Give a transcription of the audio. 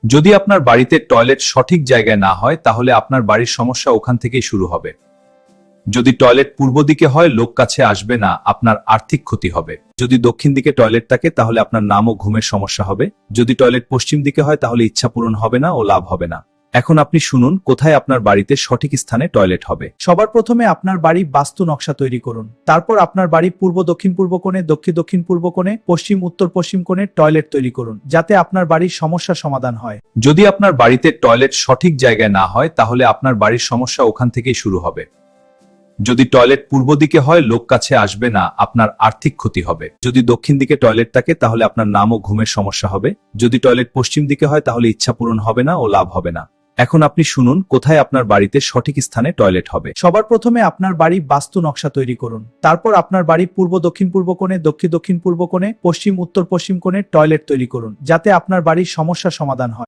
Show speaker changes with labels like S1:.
S1: যদি আপনার বাড়িতে টয়লেট সঠিক জায়গায় না হয় তাহলে আপনার বাড়ির সমস্যা ওখান থেকেই শুরু হবে। যদি টয়লেট পূর্ব দিকে হয়, লোক কাছে আসবে না, আপনার আর্থিক ক্ষতি হবে। যদি দক্ষিণ দিকে টয়লেট থাকে তাহলে আপনার নাম ও ঘুমের সমস্যা হবে। যদি টয়লেট পশ্চিম দিকে হয় তাহলে ইচ্ছা পূরণ হবে না ও লাভ হবে না। এখন আপনি শুনুন কোথায় আপনার বাড়িতে সঠিক স্থানে টয়লেট হবে।
S2: সবার প্রথমে আপনার বাড়ি বাস্তু নকশা তৈরি করুন। তারপর আপনার বাড়ি পূর্ব দক্ষিণ পূর্ব কোণে, দক্ষিণ দক্ষিণ পূর্ব কোণে, পশ্চিম উত্তর পশ্চিম কোণে টয়লেট তৈরি করুন, যাতে আপনার বাড়ির সমস্যার সমাধান হয়।
S1: যদি আপনার বাড়িতে টয়লেট সঠিক জায়গায় না হয় তাহলে আপনার বাড়ির সমস্যা ওখান থেকেই শুরু হবে। যদি টয়লেট পূর্ব দিকে হয়, লোক কাছে আসবে না, আপনার আর্থিক ক্ষতি হবে। যদি দক্ষিণ দিকে টয়লেট থাকে তাহলে আপনার নাম ও ঘুমের সমস্যা হবে। যদি টয়লেট পশ্চিম দিকে হয় তাহলে ইচ্ছা পূরণ হবে না ও লাভ হবে না। এখন আপনি শুনুন কোথায় আপনার বাড়িতে সঠিক স্থানে টয়লেট হবে।
S2: সবার প্রথমে আপনার বাড়ি বাস্তু নকশা তৈরি করুন। তারপর আপনার বাড়ি পূর্ব দক্ষিণ পূর্ব কোণে, দক্ষিণ দক্ষিণ পূর্ব কোণে, পশ্চিম উত্তর পশ্চিম কোণে টয়লেট তৈরি করুন, যাতে আপনার বাড়ির সমস্যার সমাধান হয়।